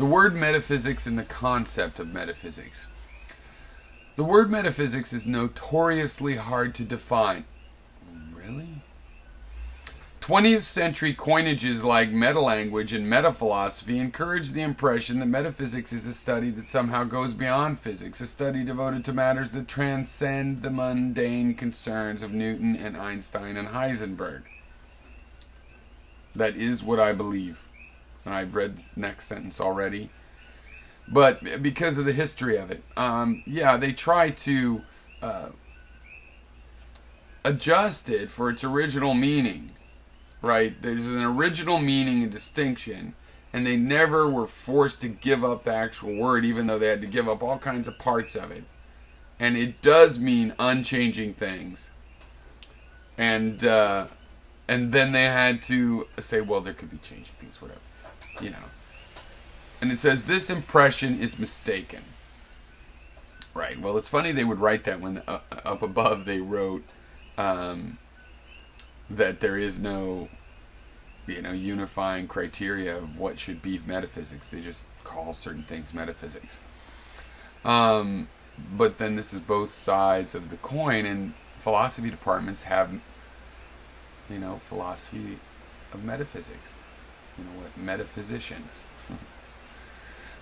The word metaphysics and the concept of metaphysics. The word metaphysics is notoriously hard to define. Really? 20th century coinages like metalanguage and metaphilosophy encourage the impression that metaphysics is a study that somehow goes beyond physics, a study devoted to matters that transcend the mundane concerns of Newton and Einstein and Heisenberg. That is what I believe. And I've read the next sentence already. But because of the history of it, yeah, they try to adjust it for its original meaning. Right? There's an original meaning and distinction, and they never were forced to give up the actual word, even though they had to give up all kinds of parts of it. And it does mean unchanging things. And then they had to say, well, there could be changing things, whatever. You know. And it says, this impression is mistaken. Right. Well, it's funny they would write that when up above they wrote that there is no, you know, unifying criteria of what should be metaphysics. They just call certain things metaphysics. But then this is both sides of the coin, and philosophy departments have, you know, philosophy of metaphysics. You know what? Metaphysicians.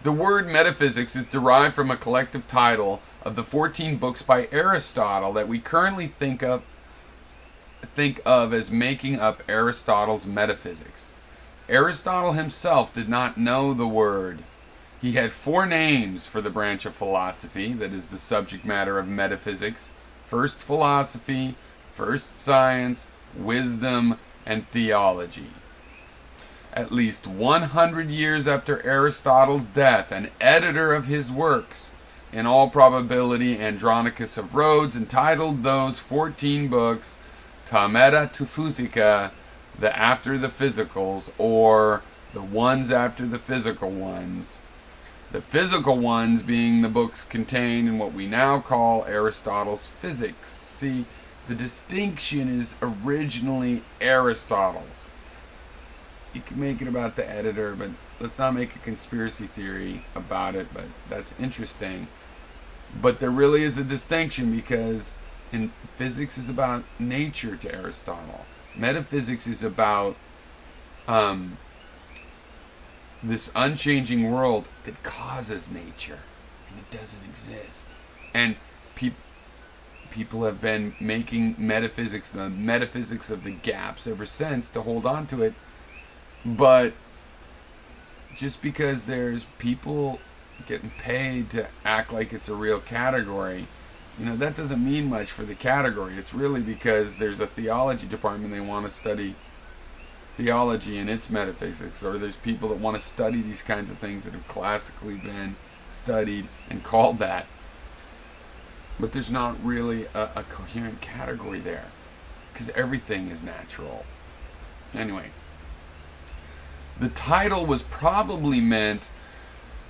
The word metaphysics is derived from a collective title of the 14 books by Aristotle that we currently think of as making up Aristotle's metaphysics. Aristotle himself did not know the word. He had 4 names for the branch of philosophy that is the subject matter of metaphysics: first philosophy, first science, wisdom, and theology. At least 100 years after Aristotle's death, an editor of his works, in all probability Andronicus of Rhodes, entitled those 14 books Ta Metaphysica, the after the physicals, or the ones after the physical ones. The physical ones being the books contained in what we now call Aristotle's Physics. See, the distinction is originally Aristotle's. You can make it about the editor, but let's not make a conspiracy theory about it, but that's interesting. But there really is a distinction, because in physics is about nature to Aristotle. Metaphysics is about this unchanging world that causes nature, and it doesn't exist. And people have been making metaphysics the metaphysics of the gaps ever since to hold on to it. But just because there's people getting paid to act like it's a real category, you know, that doesn't mean much for the category. It's really because there's a theology department, they want to study theology and its metaphysics, or there's people that want to study these kinds of things that have classically been studied and called that. But there's not really a coherent category there, because everything is natural. Anyway, the title was probably meant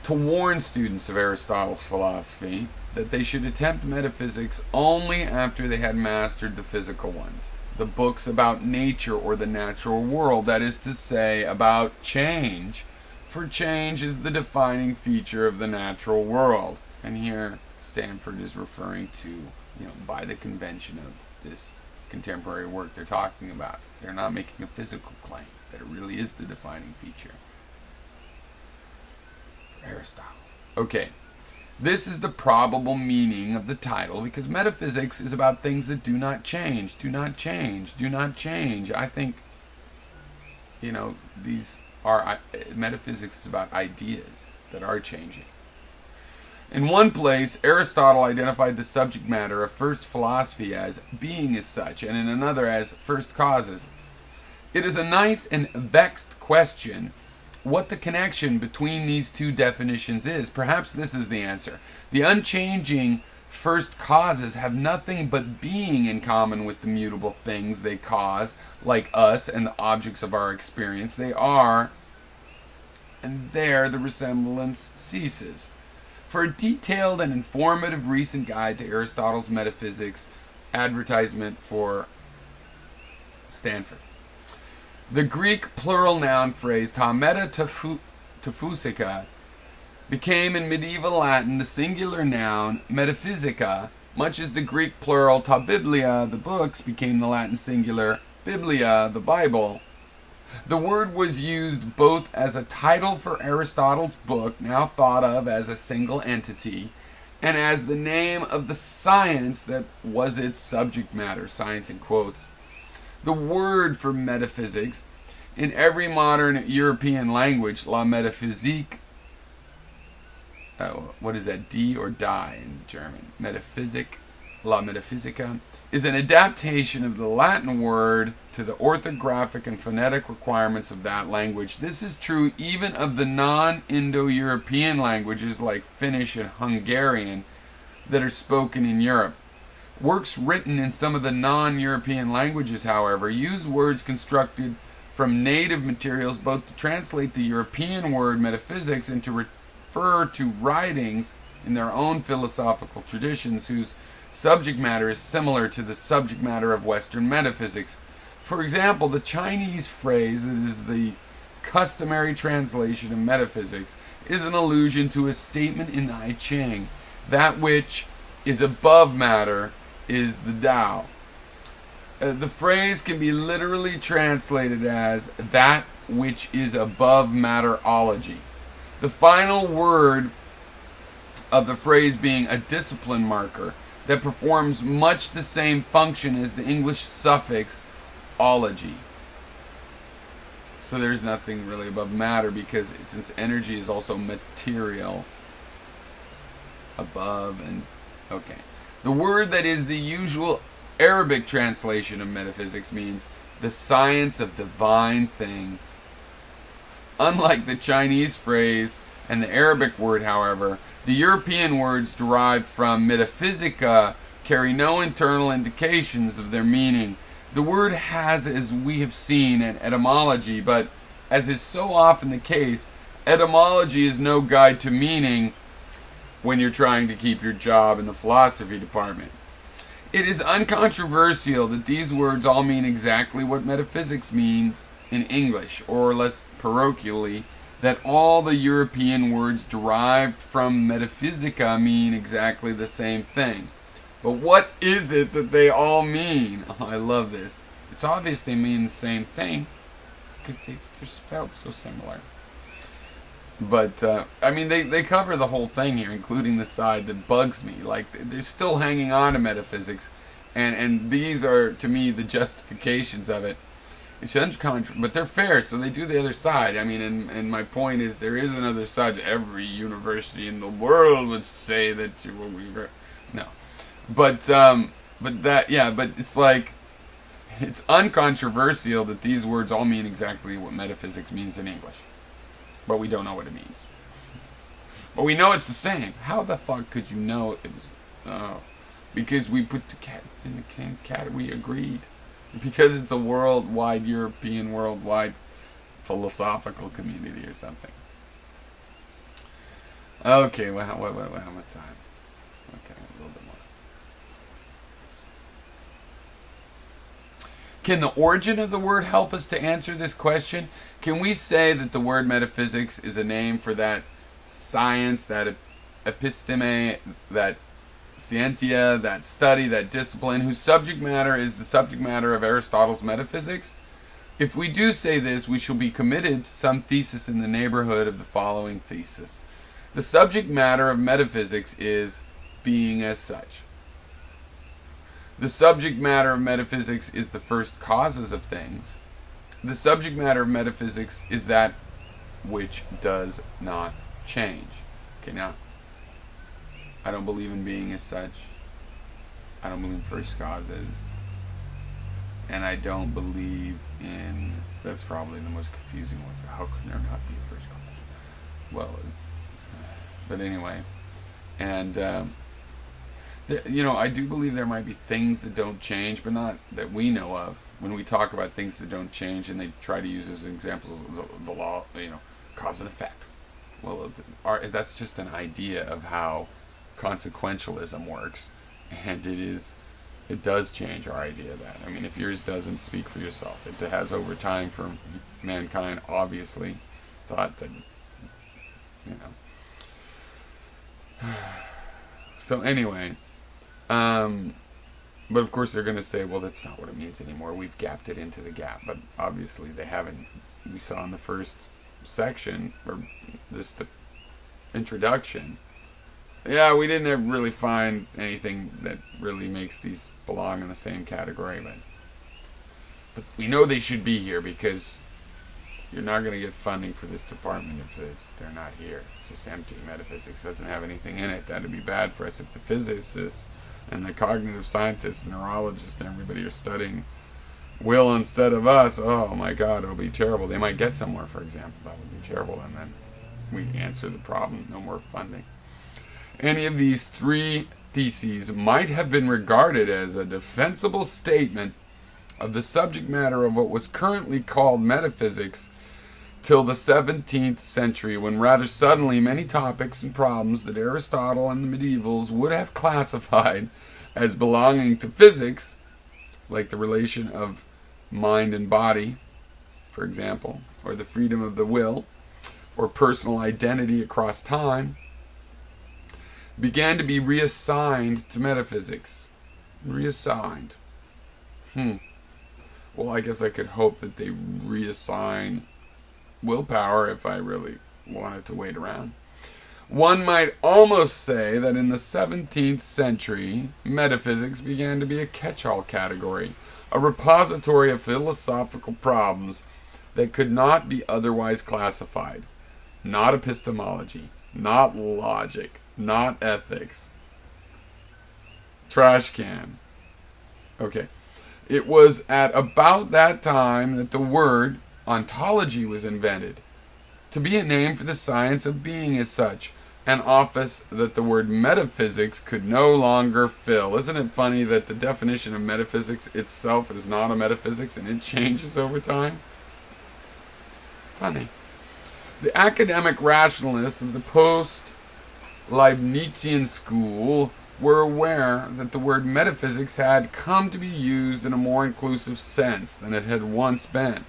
to warn students of Aristotle's philosophy that they should attempt metaphysics only after they had mastered the physical ones, the books about nature or the natural world, that is to say, about change, for change is the defining feature of the natural world. And here Stanford is referring to, you know, by the convention of this contemporary work they're talking about. They're not making a physical claim that it really is the defining feature for Aristotle. Okay, this is the probable meaning of the title, because metaphysics is about things that do not change, do not change, do not change. I think, you know, these are, metaphysics is about ideas that are changing. In one place, Aristotle identified the subject matter of first philosophy as being as such, and in another as first causes. It is a nice and vexed question what the connection between these two definitions is. Perhaps this is the answer. The unchanging first causes have nothing but being in common with the mutable things they cause, like us and the objects of our experience. They are, and there the resemblance ceases. For a detailed and informative recent guide to Aristotle's metaphysics, advertisement for Stanford. The Greek plural noun phrase ta metaphysica became in medieval Latin the singular noun metaphysica, much as the Greek plural ta biblia, the books, became the Latin singular biblia, the Bible. The word was used both as a title for Aristotle's book, now thought of as a single entity, and as the name of the science that was its subject matter, science in quotes. The word for metaphysics, in every modern European language, la métaphysique, what is that, D or die in German? Metaphysic, la metaphysica, is an adaptation of the Latin word to the orthographic and phonetic requirements of that language. This is true even of the non-Indo-European languages like Finnish and Hungarian that are spoken in Europe. Works written in some of the non-European languages, however, use words constructed from native materials both to translate the European word metaphysics and to refer to writings in their own philosophical traditions whose subject matter is similar to the subject matter of Western metaphysics. For example, the Chinese phrase that is the customary translation of metaphysics is an allusion to a statement in the I Ching: that which is above matter is the Tao. The phrase can be literally translated as that which is above matterology. The final word of the phrase being a discipline marker that performs much the same function as the English suffix ology. So there's nothing really above matter, because since energy is also material, above and okay. The word that is the usual Arabic translation of metaphysics means the science of divine things. Unlike the Chinese phrase and the Arabic word, however, the European words derived from metaphysica carry no internal indications of their meaning. The word has, as we have seen, an etymology, but as is so often the case, etymology is no guide to meaning when you're trying to keep your job in the philosophy department. It is uncontroversial that these words all mean exactly what metaphysics means in English, or less parochially, that all the European words derived from metaphysica mean exactly the same thing. But what is it that they all mean? Oh, I love this. It's obvious they mean the same thing, because they're spelled so similar. But, I mean, they cover the whole thing here, including the side that bugs me. Like, they're still hanging on to metaphysics, and these are, to me, the justifications of it. It's uncontroversial, but they're fair, so they do the other side. I mean, and my point is, there is another side. Every university in the world would say that you will. No, but that, yeah, but it's like, it's uncontroversial that these words all mean exactly what metaphysics means in English, but we don't know what it means. But we know it's the same. How the fuck could you know it was? Oh, because we put the cat in the cat. We agreed. Because it's a worldwide, European, worldwide philosophical community or something. Okay, well, how much time? Okay, a little bit more. Can the origin of the word help us to answer this question? Can we say that the word metaphysics is a name for that science, that episteme, that scientia, that study, that discipline, whose subject matter is the subject matter of Aristotle's metaphysics? If we do say this, we shall be committed to some thesis in the neighborhood of the following thesis. The subject matter of metaphysics is being as such. The subject matter of metaphysics is the first causes of things. The subject matter of metaphysics is that which does not change. Okay, now, I don't believe in being as such. I don't believe in first causes. And I don't believe in... That's probably the most confusing one. How can there not be a first cause? Well, but anyway. And, you know, I do believe there might be things that don't change, but not that we know of. When we talk about things that don't change, and they try to use as examples of the law, you know, cause and effect. Well, that's just an idea of how consequentialism works, and it does change our idea of that. I mean, if yours doesn't, speak for yourself. It has over time for mankind obviously thought that, you know. So anyway, but of course they're going to say, well, that's not what it means anymore. We've gapped it into the gap. But obviously they haven't. We saw in the first section, or just the introduction, yeah, we didn't really find anything that really makes these belong in the same category. But we know they should be here, because you're not going to get funding for this department if they're not here. It's just empty. Metaphysics doesn't have anything in it. That'd be bad for us if the physicists and the cognitive scientists and neurologists and everybody are studying will instead of us. Oh my God, it'll be terrible. They might get somewhere, for example. That would be terrible, and then we answer the problem. No more funding. Any of these three theses might have been regarded as a defensible statement of the subject matter of what was currently called metaphysics till the 17th century, when rather suddenly many topics and problems that Aristotle and the medievals would have classified as belonging to physics, like the relation of mind and body, for example, or the freedom of the will, or personal identity across time, began to be reassigned to metaphysics. Reassigned. Well, I guess I could hope that they reassign willpower if I really wanted to wait around. One might almost say that in the 17th century, metaphysics began to be a catch-all category, a repository of philosophical problems that could not be otherwise classified. Not epistemology, not logic, not ethics. Trash can. Okay. It was at about that time that the word ontology was invented, to be a name for the science of being as such, an office that the word metaphysics could no longer fill. Isn't it funny that the definition of metaphysics itself is not a metaphysics, and it changes over time? It's funny. The academic rationalists of the post-Leibnizian school were aware that the word metaphysics had come to be used in a more inclusive sense than it had once been.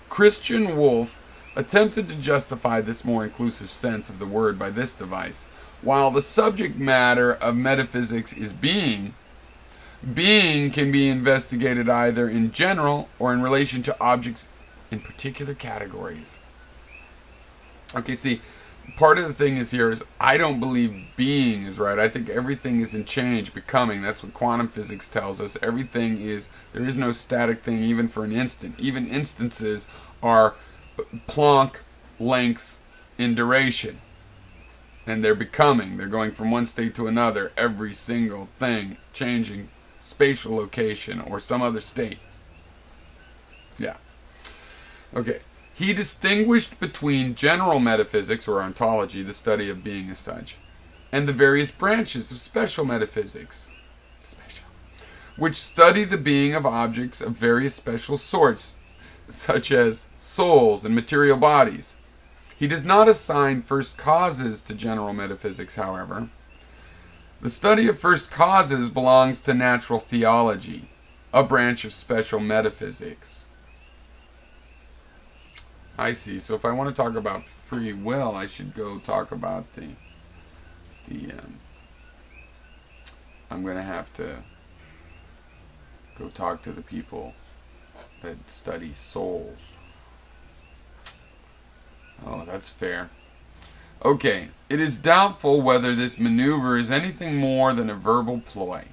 Christian Wolff attempted to justify this more inclusive sense of the word by this device. While the subject matter of metaphysics is being, being can be investigated either in general or in relation to objects in particular categories. Okay, see, part of the thing is here is I don't believe being is right. I think everything is in change, becoming. That's what quantum physics tells us. Everything is, there is no static thing even for an instant. Even instances are Planck lengths in duration. And they're becoming. They're going from one state to another. Every single thing changing spatial location or some other state. Yeah. Okay. He distinguished between general metaphysics, or ontology, the study of being as such, and the various branches of special metaphysics, which study the being of objects of various special sorts, such as souls and material bodies. He does not assign first causes to general metaphysics, however. The study of first causes belongs to natural theology, a branch of special metaphysics. I see. So if I want to talk about free will, I should go talk about I'm going to have to go talk to the people that study souls. Oh, that's fair. Okay, it is doubtful whether this maneuver is anything more than a verbal ploy.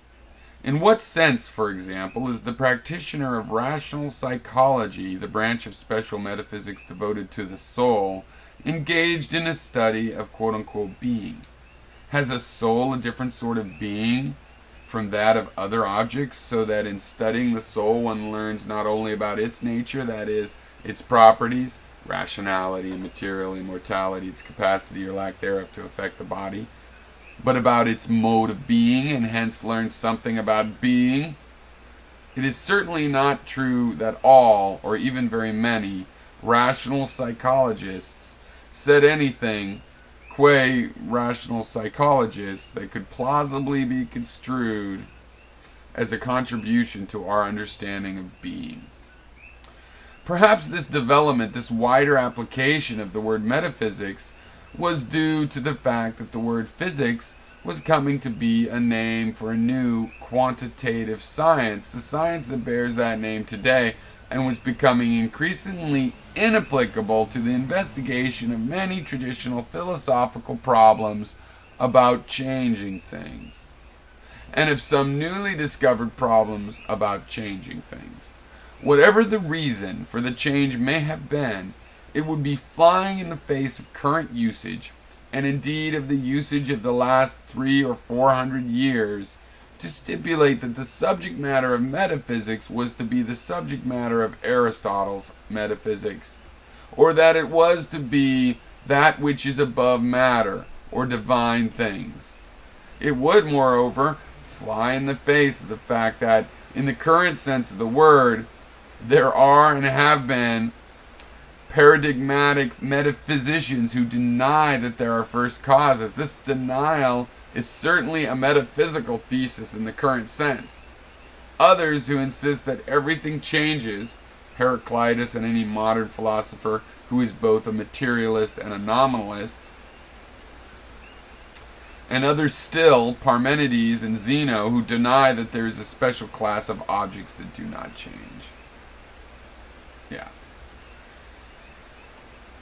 In what sense, for example, is the practitioner of rational psychology, the branch of special metaphysics devoted to the soul, engaged in a study of quote-unquote being? Has a soul a different sort of being from that of other objects, so that in studying the soul one learns not only about its nature, that is, its properties, rationality, material immortality, its capacity or lack thereof to affect the body, but about its mode of being, and hence learn something about being? It is certainly not true that all, or even very many, rational psychologists said anything, qua rational psychologists, that could plausibly be construed as a contribution to our understanding of being. Perhaps this development, this wider application of the word metaphysics, was due to the fact that the word physics was coming to be a name for a new quantitative science, the science that bears that name today, and was becoming increasingly inapplicable to the investigation of many traditional philosophical problems about changing things, and of some newly discovered problems about changing things. Whatever the reason for the change may have been, it would be flying in the face of current usage, and indeed of the usage of the last 300 or 400 years, to stipulate that the subject matter of metaphysics was to be the subject matter of Aristotle's metaphysics, or that it was to be that which is above matter, or divine things. It would, moreover, fly in the face of the fact that, in the current sense of the word, there are and have been paradigmatic metaphysicians who deny that there are first causes. This denial is certainly a metaphysical thesis in the current sense. Others who insist that everything changes, Heraclitus and any modern philosopher who is both a materialist and a nominalist, and others still, Parmenides and Zeno, who deny that there is a special class of objects that do not change. Yeah.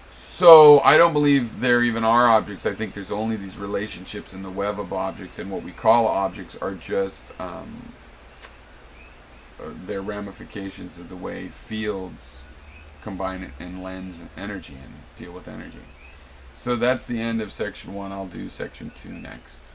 So, I don't believe there even are objects. I think there's only these relationships in the web of objects, and what we call objects are just their ramifications of the way fields combine and lens energy and deal with energy. So that's the end of section 1. I'll do section 2 next.